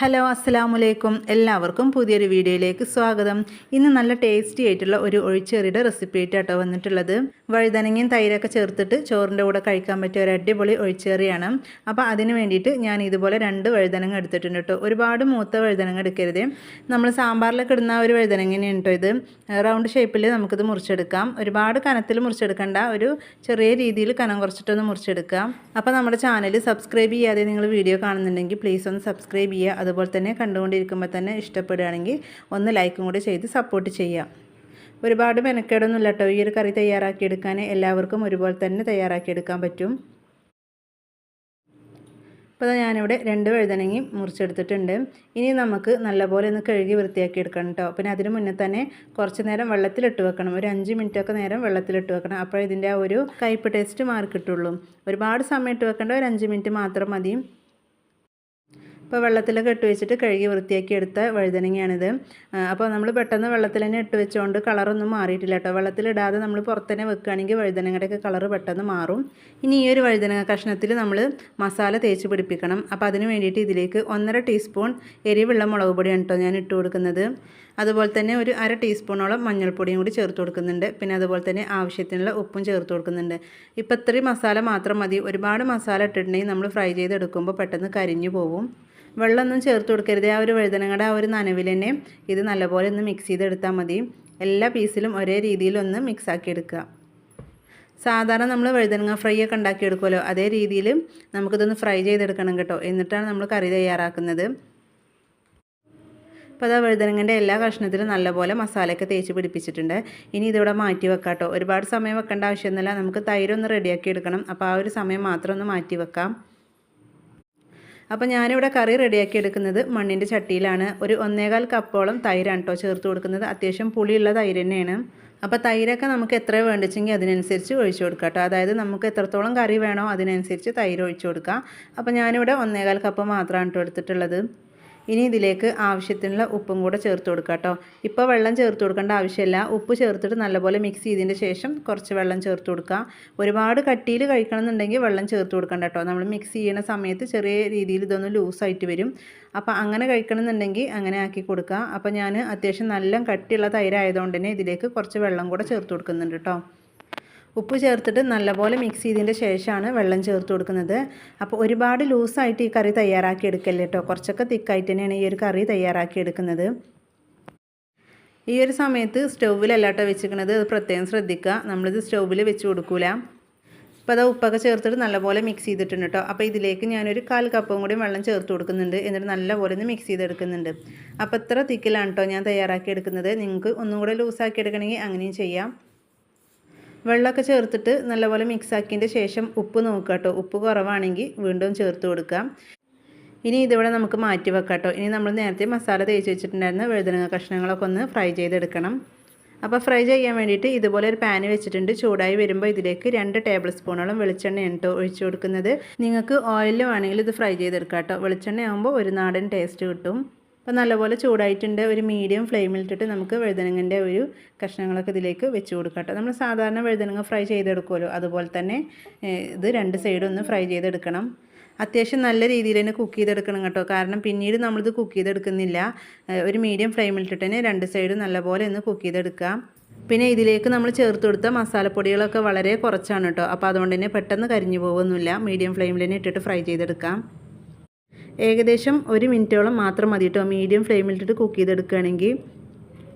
Hello അസ്സലാമലൈക്കും എല്ലാവർക്കും പുതിയൊരു വീഡിയോയിലേക്ക് സ്വാഗതം. ഇന്ന് നല്ല ടേസ്റ്റി ആയിട്ടുള്ള ഒരു ഒഴിച്ചെറിയുടെ റെസിപ്പി ആയിട്ടാണ് വന്നിട്ടുള്ളത്. വഴുതനങ്ങയും തൈരൊക്കെ ചേർത്തിട്ട് ചോറിൻ്റെ കൂടെ കഴിക്കാൻ പറ്റിയ ഒരു അടിപൊളി ഒഴിച്ചെറിയാണ്. അപ്പോൾ അതിന് വേണ്ടിയിട്ട് ഞാൻ ഇതുപോലെ 2 വഴുതനങ്ങ എടുത്തിട്ടുണ്ട് കേട്ടോ. ഒരുപാട് മൂത്ത വഴുതനങ്ങ എടുക്കരുത്. നമ്മൾ സാമ്പാറിലൊക്കെ ഇടുന്ന ഒരു വഴുതനങ്ങനെയാണ് കേട്ടോ ഇത്. റൗണ്ട് ഷേപ്പിൽ നമുക്കിത് മുറിച്ചെടുക്കാം. ഒരുപാട് കനത്തിൽ മുറിച്ചെടുക്കണ്ട, ഒരു ചെറിയ രീതിയിൽ കനം കുറച്ചിട്ടൊന്ന് മുറിച്ചെടുക്കാം. അപ്പോൾ നമ്മുടെ ചാനൽ സബ്സ്ക്രൈബ് ചെയ്യാതെ നിങ്ങൾ വീഡിയോ കാണുന്നുണ്ടെങ്കിൽ പ്ലീസ് ഒന്ന് സബ്സ്ക്രൈബ് ചെയ്യുക. അതുപോലെ തന്നെ കണ്ടുകൊണ്ടിരിക്കുമ്പോൾ തന്നെ ഇഷ്ടപ്പെടുകയാണെങ്കിൽ ഒന്ന് ലൈക്കും കൂടി ചെയ്ത് സപ്പോർട്ട് ചെയ്യുക. ഒരുപാട് മെനക്കേടൊന്നും ഇല്ല കേട്ടോ. ഈ ഒരു കറി തയ്യാറാക്കിയെടുക്കാൻ എല്ലാവർക്കും ഒരുപോലെ തന്നെ തയ്യാറാക്കിയെടുക്കാൻ പറ്റും. അപ്പോൾ ഞാനിവിടെ 2 വഴുതനങ്ങയും മുറിച്ചെടുത്തിട്ടുണ്ട്. ഇനി നമുക്ക് നല്ലപോലെ ഒന്ന് കഴുകി വൃത്തിയാക്കി എടുക്കണം കേട്ടോ. പിന്നെ അതിന് മുന്നേ തന്നെ കുറച്ച് നേരം വെള്ളത്തിലിട്ട് വെക്കണം. ഒരു 5 മിനിറ്റൊക്കെ നേരം വെള്ളത്തിലിട്ട് വെക്കണം. അപ്പോൾ ഇതിൻ്റെ ആ ഒരു കയ്പ്പ് ടേസ്റ്റ് മാറി കിട്ടുള്ളൂ. ഒരുപാട് സമയം ഇട്ട് വെക്കേണ്ട, ഒരു 5 മിനിറ്റ് മാത്രം മതി. ഇപ്പോൾ വെള്ളത്തിലൊക്കെ ഇട്ട് വെച്ചിട്ട് കഴുകി വൃത്തിയാക്കി എടുത്ത വഴുതനങ്ങയാണിത്. അപ്പോൾ നമ്മൾ പെട്ടെന്ന് വെള്ളത്തിൽ തന്നെ ഇട്ട് വെച്ചുകൊണ്ട് കളറൊന്നും മാറിയിട്ടില്ല കേട്ടോ. വെള്ളത്തിലിടാതെ നമ്മൾ പുറത്ത് തന്നെ വെക്കുകയാണെങ്കിൽ വഴുതനങ്ങയുടെയൊക്കെ കളറ് പെട്ടെന്ന് മാറും. ഇനി ഈ ഒരു വഴുതനങ്ങ കഷ്ണത്തിൽ നമ്മൾ മസാല തേച്ച് പിടിപ്പിക്കണം. അപ്പോൾ അതിന് വേണ്ടിയിട്ട് ഇതിലേക്ക് 1.5 ടീസ്പൂൺ എരിവുള്ള മുളക് പൊടിയാണ് കേട്ടോ ഞാൻ ഇട്ട് കൊടുക്കുന്നത്. അതുപോലെ തന്നെ ഒരു 1/2 ടീസ്പൂണോളം മഞ്ഞൾപ്പൊടിയും കൂടി ചേർത്ത് കൊടുക്കുന്നുണ്ട്. പിന്നെ അതുപോലെ തന്നെ ആവശ്യത്തിനുള്ള ഉപ്പും ചേർത്ത് കൊടുക്കുന്നുണ്ട്. ഇപ്പോൾ ഇത്രയും മസാല മാത്രം മതി. ഒരുപാട് മസാല ഇട്ടിട്ടുണ്ടെങ്കിൽ നമ്മൾ ഫ്രൈ ചെയ്തെടുക്കുമ്പോൾ പെട്ടെന്ന് കരിഞ്ഞു പോകും. വെള്ളമൊന്നും ചേർത്ത് കൊടുക്കരുത്. ആ ഒരു വഴുതനങ്ങയുടെ ആ ഒരു നനവിൽ തന്നെ ഇത് നല്ലപോലെ ഒന്ന് മിക്സ് ചെയ്തെടുത്താൽ മതി. എല്ലാ പീസിലും ഒരേ രീതിയിലൊന്ന് മിക്സാക്കി എടുക്കുക. സാധാരണ നമ്മൾ വഴുതനങ്ങ ഫ്രൈ ഒക്കെ ഉണ്ടാക്കിയെടുക്കുമല്ലോ, അതേ രീതിയിൽ നമുക്കിതൊന്ന് ഫ്രൈ ചെയ്തെടുക്കണം കേട്ടോ. എന്നിട്ടാണ് നമ്മൾ കറി തയ്യാറാക്കുന്നത്. അപ്പോൾ അത് വഴുതനങ്ങൻ്റെ എല്ലാ കഷ്ണത്തിലും നല്ലപോലെ മസാലയൊക്കെ തേച്ച് പിടിപ്പിച്ചിട്ടുണ്ട്. ഇനി ഇതിവിടെ മാറ്റി വെക്കാം കേട്ടോ. ഒരുപാട് സമയം വെക്കേണ്ട ആവശ്യമൊന്നുമില്ല. നമുക്ക് തൈരൊന്ന് റെഡിയാക്കി എടുക്കണം. അപ്പോൾ ആ ഒരു സമയം മാത്രം ഒന്ന് മാറ്റി വെക്കാം. അപ്പോൾ ഞാനിവിടെ കറി റെഡിയാക്കി എടുക്കുന്നത് മണ്ണിൻ്റെ ചട്ടിയിലാണ്. ഒരു 1.25 കപ്പോളം തൈരാണ് കേട്ടോ ചേർത്ത് കൊടുക്കുന്നത്. അത്യാവശ്യം പുളിയുള്ള തൈര് തന്നെയാണ്. അപ്പോൾ തൈരൊക്കെ നമുക്ക് എത്ര വേണ്ടിച്ചെങ്കിൽ അതിനനുസരിച്ച് ഒഴിച്ചു കൊടുക്കാം കേട്ടോ. അതായത് നമുക്ക് എത്രത്തോളം കറി വേണോ അതിനനുസരിച്ച് തൈര് ഒഴിച്ചു കൊടുക്കാം. അപ്പോൾ ഞാനിവിടെ 1.25 കപ്പ് മാത്രമാണ് കേട്ടോ എടുത്തിട്ടുള്ളത്. ഇനി ഇതിലേക്ക് ആവശ്യത്തിനുള്ള ഉപ്പും കൂടെ ചേർത്ത് കൊടുക്കുക കേട്ടോ. ഇപ്പോൾ വെള്ളം ചേർത്ത് കൊടുക്കേണ്ട ആവശ്യമില്ല. ഉപ്പ് ചേർത്തിട്ട് നല്ലപോലെ മിക്സ് ചെയ്തതിന് ശേഷം കുറച്ച് വെള്ളം ചേർത്ത് കൊടുക്കുക. ഒരുപാട് കട്ടിയിൽ കഴിക്കണമെന്നുണ്ടെങ്കിൽ വെള്ളം ചേർത്ത് കൊടുക്കണ്ട കേട്ടോ. നമ്മൾ മിക്സ് ചെയ്യുന്ന സമയത്ത് ചെറിയ രീതിയിൽ ഇതൊന്ന് ലൂസായിട്ട് വരും. അപ്പോൾ അങ്ങനെ കഴിക്കണമെന്നുണ്ടെങ്കിൽ അങ്ങനെ ആക്കി കൊടുക്കുക. അപ്പോൾ ഞാൻ അത്യാവശ്യം നല്ല കട്ടിയുള്ള തൈരായതുകൊണ്ട് തന്നെ ഇതിലേക്ക് കുറച്ച് വെള്ളം കൂടെ ചേർത്ത് കൊടുക്കുന്നുണ്ട് കേട്ടോ. ഉപ്പ് ചേർത്തിട്ട് നല്ലപോലെ മിക്സ് ചെയ്തതിൻ്റെ ശേഷമാണ് വെള്ളം ചേർത്ത് കൊടുക്കുന്നത്. അപ്പോൾ ഒരുപാട് ലൂസായിട്ട് ഈ കറി തയ്യാറാക്കി എടുക്കല്ലേ കേട്ടോ. കുറച്ചൊക്കെ തിക്കായിട്ട് തന്നെയാണ് ഈ ഒരു കറി തയ്യാറാക്കി എടുക്കുന്നത്. ഈ ഒരു സമയത്ത് സ്റ്റൗവിലല്ല കേട്ടോ വെച്ചിരിക്കുന്നത്. അത് പ്രത്യേകം ശ്രദ്ധിക്കുക. നമ്മളിത് സ്റ്റൗവിൽ വെച്ച് കൊടുക്കില്ല. അപ്പോൾ അത് ഉപ്പൊക്കെ ചേർത്തിട്ട് നല്ലപോലെ മിക്സ് ചെയ്തിട്ടുണ്ട് കേട്ടോ. അപ്പോൾ ഇതിലേക്ക് ഞാനൊരു 1/4 കപ്പും കൂടി വെള്ളം ചേർത്ത് കൊടുക്കുന്നുണ്ട്. എന്നിട്ട് നല്ലപോലെ ഒന്ന് മിക്സ് ചെയ്തെടുക്കുന്നുണ്ട്. അപ്പോൾ ഇത്ര തിക്കിലാണ് കേട്ടോ ഞാൻ തയ്യാറാക്കി എടുക്കുന്നത്. നിങ്ങൾക്ക് ഒന്നും കൂടെ ലൂസാക്കി എടുക്കണമെങ്കിൽ അങ്ങനെയും ചെയ്യാം. വെള്ളമൊക്കെ ചേർത്തിട്ട് നല്ലപോലെ മിക്സാക്കിയതിൻ്റെ ശേഷം ഉപ്പ് നോക്കുക കേട്ടോ. ഉപ്പ് കുറവാണെങ്കിൽ വീണ്ടും ചേർത്ത് കൊടുക്കാം. ഇനി ഇതിവിടെ നമുക്ക് മാറ്റി വെക്കാം കേട്ടോ. ഇനി നമ്മൾ നേരത്തെ മസാല തേച്ച് വെച്ചിട്ടുണ്ടായിരുന്ന വഴുതനങ്ങ കഷ്ണങ്ങളൊക്കെ ഒന്ന് ഫ്രൈ ചെയ്തെടുക്കണം. അപ്പോൾ ഫ്രൈ ചെയ്യാൻ വേണ്ടിയിട്ട് ഇതുപോലെ ഒരു പാന് വെച്ചിട്ടുണ്ട്. ചൂടായി വരുമ്പോൾ ഇതിലേക്ക് 2 ടേബിൾ സ്പൂണോളം വെളിച്ചെണ്ണയാണ് കേട്ടോ ഒഴിച്ച് കൊടുക്കുന്നത്. നിങ്ങൾക്ക് ഓയിലിൽ വേണമെങ്കിൽ ഇത് ഫ്രൈ ചെയ്തെടുക്കാം കേട്ടോ. വെളിച്ചെണ്ണ ആകുമ്പോൾ ഒരു നാടൻ ടേസ്റ്റ് കിട്ടും. അപ്പോൾ നല്ലപോലെ ചൂടായിട്ടുണ്ട്. ഒരു മീഡിയം ഫ്ലെയിമിലിട്ടിട്ട് നമുക്ക് വഴുതനങ്ങൻ്റെ ഒരു കഷ്ണങ്ങളൊക്കെ ഇതിലേക്ക് വെച്ച് കൊടുക്കാം കേട്ടോ. നമ്മൾ സാധാരണ വഴുതനങ്ങ ഫ്രൈ ചെയ്തെടുക്കുമല്ലോ, അതുപോലെ തന്നെ ഇത് 2 സൈഡും ഒന്ന് ഫ്രൈ ചെയ്തെടുക്കണം. അത്യാവശ്യം നല്ല രീതിയിൽ തന്നെ കുക്ക് ചെയ്തെടുക്കണം കേട്ടോ. കാരണം പിന്നീട് നമ്മളിത് കുക്ക് ചെയ്തെടുക്കുന്നില്ല. ഒരു മീഡിയം ഫ്ലെയിമിലിട്ടിട്ട് തന്നെ 2 സൈഡും നല്ലപോലെ ഒന്ന് കുക്ക് ചെയ്തെടുക്കാം. പിന്നെ ഇതിലേക്ക് നമ്മൾ ചേർത്ത് കൊടുത്ത മസാലപ്പൊടികളൊക്കെ വളരെ കുറച്ചാണ് കേട്ടോ. അപ്പോൾ അതുകൊണ്ട് തന്നെ പെട്ടെന്ന് കരിഞ്ഞു പോകുന്നില്ല. മീഡിയം ഫ്ലെയിമിൽ തന്നെ ഇട്ടിട്ട് ഫ്രൈ ചെയ്തെടുക്കാം. ഏകദേശം 1 മിനിറ്റോളം മാത്രം മതി കേട്ടോ മീഡിയം ഫ്ലെയിമിലിട്ടിട്ട് കുക്ക് ചെയ്തെടുക്കുകയാണെങ്കിൽ.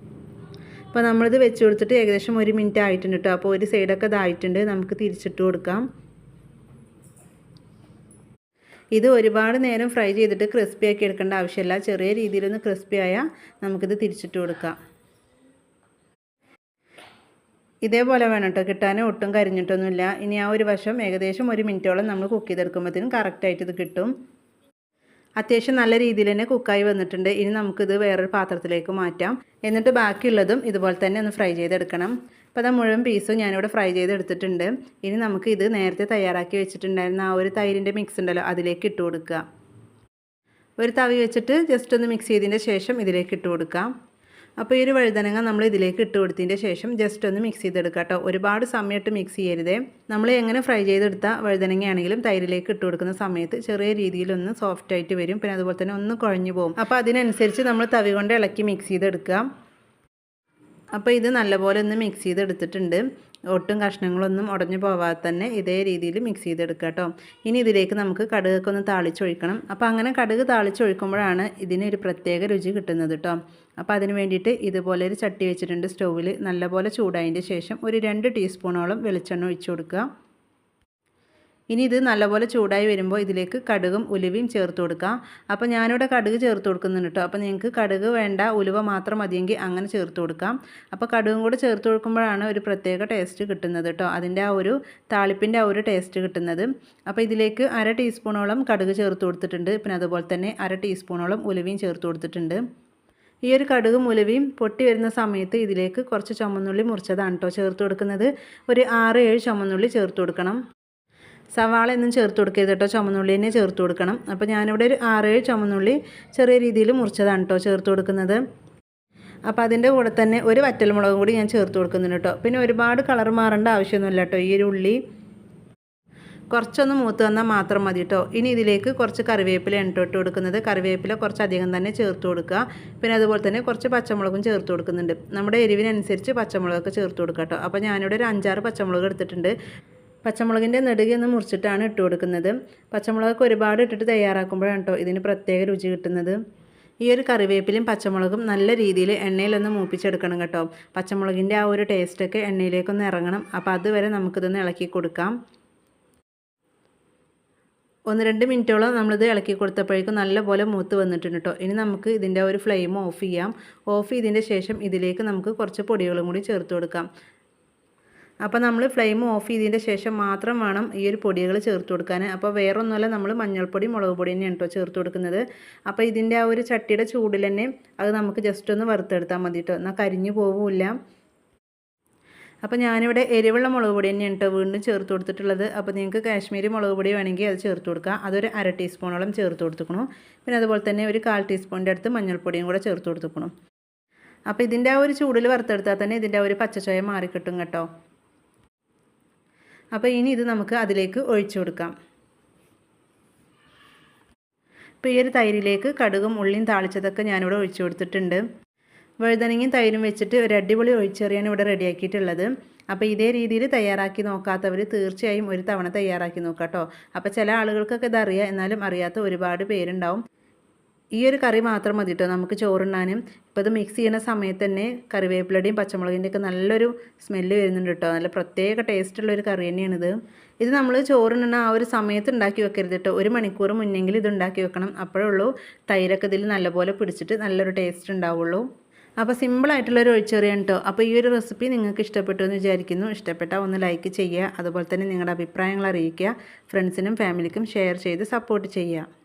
അപ്പോൾ നമ്മളിത് വെച്ച് കൊടുത്തിട്ട് ഏകദേശം 1 മിനിറ്റ് ആയിട്ടുണ്ട് കേട്ടോ. അപ്പോൾ ഒരു സൈഡൊക്കെ ഇതായിട്ടുണ്ട്. നമുക്ക് തിരിച്ചിട്ട് കൊടുക്കാം. ഇത് ഒരുപാട് നേരം ഫ്രൈ ചെയ്തിട്ട് ക്രിസ്പി ആക്കി എടുക്കേണ്ട ആവശ്യമില്ല. ചെറിയ രീതിയിലൊന്ന് ക്രിസ്പി ആയാൽ നമുക്കിത് തിരിച്ചിട്ട് കൊടുക്കാം. ഇതേപോലെ വേണം കേട്ടോ കിട്ടാൻ. ഒട്ടും കരിഞ്ഞിട്ടൊന്നുമില്ല. ഇനി ആ ഒരു വശം ഏകദേശം 1 മിനിറ്റോളം നമ്മൾ കുക്ക് ചെയ്തെടുക്കുമ്പോഴത്തേനും കറക്റ്റായിട്ട് ഇത് കിട്ടും. അത്യാവശ്യം നല്ല രീതിയിൽ തന്നെ കുക്കായി വന്നിട്ടുണ്ട്. ഇനി നമുക്കിത് വേറൊരു പാത്രത്തിലേക്ക് മാറ്റാം. എന്നിട്ട് ബാക്കിയുള്ളതും ഇതുപോലെ തന്നെ ഒന്ന് ഫ്രൈ ചെയ്തെടുക്കണം. അപ്പോൾ അത് മുഴുവൻ പീസും ഞാനിവിടെ ഫ്രൈ ചെയ്തെടുത്തിട്ടുണ്ട്. ഇനി നമുക്ക് ഇത് നേരത്തെ തയ്യാറാക്കി വെച്ചിട്ടുണ്ടായിരുന്ന ആ ഒരു തൈരിൻ്റെ മിക്സ് ഉണ്ടല്ലോ, അതിലേക്ക് ഇട്ട് കൊടുക്കുക. ഒരു തവി വെച്ചിട്ട് ജസ്റ്റ് ഒന്ന് മിക്സ് ചെയ്തതിൻ്റെ ശേഷം ഇതിലേക്ക് ഇട്ട് കൊടുക്കാം. അപ്പോൾ ഈ ഒരു വഴുതനങ്ങ നമ്മൾ ഇതിലേക്ക് ഇട്ട് കൊടുത്തതിൻ്റെ ശേഷം ജസ്റ്റ് ഒന്ന് മിക്സ് ചെയ്തെടുക്കുക കേട്ടോ. ഒരുപാട് സമയത്ത് മിക്സ് ചെയ്യരുതേ. നമ്മൾ എങ്ങനെ ഫ്രൈ ചെയ്തെടുത്ത വഴുതനങ്ങയാണെങ്കിലും തൈരിലേക്ക് ഇട്ട് കൊടുക്കുന്ന സമയത്ത് ചെറിയ രീതിയിലൊന്ന് സോഫ്റ്റ് ആയിട്ട് വരും. പിന്നെ അതുപോലെ തന്നെ ഒന്ന് കുഴഞ്ഞു പോകും. അപ്പോൾ അതിനനുസരിച്ച് നമ്മൾ തവി കൊണ്ട് ഇളക്കി മിക്സ് ചെയ്തെടുക്കുക. അപ്പോൾ ഇത് നല്ലപോലെ ഒന്ന് മിക്സ് ചെയ്തെടുത്തിട്ടുണ്ട്. ഒട്ടും കഷ്ണങ്ങളൊന്നും ഉടഞ്ഞു പോവാതെ തന്നെ ഇതേ രീതിയിൽ മിക്സ് ചെയ്തെടുക്കുക കേട്ടോ. ഇനി ഇതിലേക്ക് നമുക്ക് കടുകൊക്കെ ഒന്ന് താളിച്ചൊഴിക്കണം. അപ്പോൾ അങ്ങനെ കടുക് താളിച്ചൊഴിക്കുമ്പോഴാണ് ഇതിനൊരു പ്രത്യേക രുചി കിട്ടുന്നത് കേട്ടോ. അപ്പോൾ അതിന് വേണ്ടിയിട്ട് ഇതുപോലെ ഒരു ചട്ടി വെച്ചിട്ടുണ്ട് സ്റ്റൗവിൽ. നല്ലപോലെ ചൂടായതിൻ്റെ ശേഷം ഒരു 2 ടീസ്പൂണോളം വെളിച്ചെണ്ണ ഒഴിച്ചു കൊടുക്കുക. ഇനി ഇത് നല്ലപോലെ ചൂടായി വരുമ്പോൾ ഇതിലേക്ക് കടുകും ഉലുവയും ചേർത്ത് കൊടുക്കാം. അപ്പോൾ ഞാനിവിടെ കടുക് ചേർത്ത് കൊടുക്കുന്നുണ്ട് കേട്ടോ. അപ്പോൾ നിങ്ങൾക്ക് കടുക് വേണ്ട, ഉലുവ മാത്രം മതിയെങ്കിൽ അങ്ങനെ ചേർത്ത് കൊടുക്കാം. അപ്പോൾ കടുകും കൂടെ ചേർത്ത് കൊടുക്കുമ്പോഴാണ് ഒരു പ്രത്യേക ടേസ്റ്റ് കിട്ടുന്നത് കേട്ടോ. അതിൻ്റെ ആ ഒരു താളിപ്പിൻ്റെ ആ ഒരു ടേസ്റ്റ് കിട്ടുന്നത്. അപ്പോൾ ഇതിലേക്ക് 1/2 ടീസ്പൂണോളം കടുക് ചേർത്ത് കൊടുത്തിട്ടുണ്ട്. പിന്നെ അതുപോലെ തന്നെ 1/2 ടീസ്പൂണോളം ഉലുവയും ചേർത്ത് കൊടുത്തിട്ടുണ്ട്. ഈ ഒരു കടുകും ഉലുവയും പൊട്ടി വരുന്ന സമയത്ത് ഇതിലേക്ക് കുറച്ച് ചുമന്നുള്ളി മുറിച്ചതാണ് കേട്ടോ ചേർത്ത് കൊടുക്കുന്നത്. ഒരു 6-7 ചുമന്നുള്ളി ചേർത്ത് കൊടുക്കണം. സവാള ഒന്നും ചേർത്ത് കൊടുക്കരുത് കേട്ടോ, ചുമന്നുള്ളി തന്നെ ചേർത്ത് കൊടുക്കണം. അപ്പോൾ ഞാനിവിടെ ഒരു 6-7 ചുമന്നുള്ളി ചെറിയ രീതിയിൽ മുറിച്ചതാണ് കേട്ടോ ചേർത്ത് കൊടുക്കുന്നത്. അപ്പോൾ അതിൻ്റെ കൂടെ തന്നെ ഒരു വറ്റൽമുളകും കൂടി ഞാൻ ചേർത്ത് കൊടുക്കുന്നുണ്ട് കേട്ടോ. പിന്നെ ഒരുപാട് കളർ മാറേണ്ട ആവശ്യമൊന്നുമില്ല കേട്ടോ. ഈ ഒരു ഉള്ളി കുറച്ചൊന്ന് മൂത്ത് വന്നാൽ മാത്രം മതി കേട്ടോ. ഇനി ഇതിലേക്ക് കുറച്ച് കറിവേപ്പില ഇട്ട് കൊടുക്കുന്നത്. കറിവേപ്പില കുറച്ച് അധികം തന്നെ ചേർത്ത് കൊടുക്കുക. പിന്നെ അതുപോലെ തന്നെ കുറച്ച് പച്ചമുളകും ചേർത്ത് കൊടുക്കുന്നുണ്ട്. നമ്മുടെ എരിവിനനുസരിച്ച് പച്ചമുളകൊക്കെ ചേർത്ത് കൊടുക്കുക കേട്ടോ. അപ്പോൾ ഞാനിവിടെ ഒരു 5-6 പച്ചമുളക് എടുത്തിട്ടുണ്ട്. പച്ചമുളകിൻ്റെ നെടുകയൊന്ന് മുറിച്ചിട്ടാണ് ഇട്ട് കൊടുക്കുന്നത്. പച്ചമുളകൊക്കെ ഒരുപാട് ഇട്ടിട്ട് തയ്യാറാക്കുമ്പോഴാണ് കേട്ടോ ഇതിന് പ്രത്യേക രുചി കിട്ടുന്നത്. ഈ ഒരു കറിവേപ്പിലയും പച്ചമുളകും നല്ല രീതിയിൽ എണ്ണയിലൊന്ന് മൂപ്പിച്ചെടുക്കണം കേട്ടോ. പച്ചമുളകിൻ്റെ ആ ഒരു ടേസ്റ്റൊക്കെ എണ്ണയിലേക്കൊന്ന് ഇറങ്ങണം. അപ്പോൾ അതുവരെ നമുക്കിതൊന്ന് ഇളക്കി കൊടുക്കാം. 1-2 മിനിറ്റോളം നമ്മളിത് ഇളക്കി കൊടുത്തപ്പോഴേക്കും നല്ലപോലെ മൂത്ത് വന്നിട്ടുണ്ട് കേട്ടോ. ഇനി നമുക്ക് ഇതിൻ്റെ ഒരു ഫ്ലെയിം ഓഫ് ചെയ്യാം. ഓഫ് ചെയ്തതിൻ്റെ ശേഷം ഇതിലേക്ക് നമുക്ക് കുറച്ച് പൊടികളും കൂടി ചേർത്ത് കൊടുക്കാം. അപ്പോൾ നമ്മൾ ഫ്ലെയിം ഓഫ് ചെയ്തതിൻ്റെ ശേഷം മാത്രം വേണം ഈ ഒരു പൊടികൾ ചേർത്ത് കൊടുക്കാൻ. അപ്പോൾ വേറെ ഒന്നുമല്ല, നമ്മൾ മഞ്ഞൾപ്പൊടി മുളക് പൊടി തന്നെയാണ് കേട്ടോ ചേർത്ത് കൊടുക്കുന്നത്. അപ്പോൾ ഇതിൻ്റെ ആ ഒരു ചട്ടിയുടെ ചൂടിൽ തന്നെ അത് നമുക്ക് ജസ്റ്റ് ഒന്ന് വറുത്തെടുത്താൽ മതി കേട്ടോ, എന്നാൽ കരിഞ്ഞു പോവില്ല. അപ്പോൾ ഞാനിവിടെ എരിവുള്ള മുളക് പൊടി തന്നെയാണ് കേട്ടോ വീണ്ടും ചേർത്ത് കൊടുത്തിട്ടുള്ളത്. അപ്പോൾ നിങ്ങൾക്ക് കാശ്മീരി മുളക് പൊടി വേണമെങ്കിൽ അത് ചേർത്ത് കൊടുക്കുക. അതൊരു 1/2 ടീസ്പൂണോളം ചേർത്ത് കൊടുത്തുക്കണം. പിന്നെ അതുപോലെ തന്നെ ഒരു 1/4 ടീസ്പൂണിൻ്റെ അടുത്ത് മഞ്ഞൾപ്പൊടിയും കൂടെ ചേർത്ത് കൊടുത്തുക്കണം. അപ്പോൾ ഇതിൻ്റെ ആ ഒരു ചൂടിൽ വറുത്തെടുത്താൽ തന്നെ ഇതിൻ്റെ ആ ഒരു പച്ചച്ചോയ മാറിക്കിട്ടും കേട്ടോ. അപ്പോൾ ഇനി ഇത് നമുക്ക് അതിലേക്ക് ഒഴിച്ചു കൊടുക്കാം. ഇപ്പോൾ ഈ ഒരു തൈരിലേക്ക് കടുകും ഉള്ളിയും താളിച്ചതൊക്കെ ഞാനിവിടെ ഒഴിച്ചു കൊടുത്തിട്ടുണ്ട്. വഴുതനങ്ങയും തൈരും വെച്ചിട്ട് ഒരു അടിപൊളി ഒഴിച്ചെറിയാണ് ഇവിടെ റെഡിയാക്കിയിട്ടുള്ളത്. അപ്പോൾ ഇതേ രീതിയിൽ തയ്യാറാക്കി നോക്കാത്തവർ തീർച്ചയായും ഒരു തവണ തയ്യാറാക്കി നോക്കാം കേട്ടോ. അപ്പോൾ ചില ആളുകൾക്കൊക്കെ ഇതറിയാം, എന്നാലും അറിയാത്ത ഒരുപാട് പേരുണ്ടാവും. ഈ ഒരു കറി മാത്രം മതി കേട്ടോ നമുക്ക് ചോറുണ്ണാനും. ഇപ്പോൾ ഇത് മിക്സ് ചെയ്യുന്ന സമയത്ത് തന്നെ കറിവേപ്പിലയുടെയും പച്ചമുളകിൻ്റെയൊക്കെ നല്ലൊരു സ്മെല്ല് വരുന്നുണ്ട് കേട്ടോ. നല്ല പ്രത്യേക ടേസ്റ്റുള്ളൊരു കറി തന്നെയാണിത്. ഇത് നമ്മൾ ചോറുണ്ണുന്ന ആ ഒരു സമയത്ത് ഉണ്ടാക്കി വെക്കരുത് കേട്ടോ. 1 മണിക്കൂർ മുന്നെങ്കിൽ ഇത് ഉണ്ടാക്കി വെക്കണം. അപ്പോഴേ ഉള്ളൂ തൈരൊക്കെ ഇതിൽ നല്ലപോലെ പിടിച്ചിട്ട് നല്ലൊരു ടേസ്റ്റ് ഉണ്ടാവുള്ളൂ. അപ്പോൾ സിമ്പിളായിട്ടുള്ളൊരു ഒഴിച്ചെറിയാണ് കേട്ടോ. അപ്പോൾ ഈ ഒരു റെസിപ്പി നിങ്ങൾക്ക് ഇഷ്ടപ്പെട്ടു എന്ന് വിചാരിക്കുന്നു. ഇഷ്ടപ്പെട്ടാൽ ഒന്ന് ലൈക്ക് ചെയ്യുക. അതുപോലെ തന്നെ നിങ്ങളുടെ അഭിപ്രായങ്ങൾ അറിയിക്കുക. ഫ്രണ്ട്സിനും ഫാമിലിക്കും ഷെയർ ചെയ്ത് സപ്പോർട്ട് ചെയ്യുക.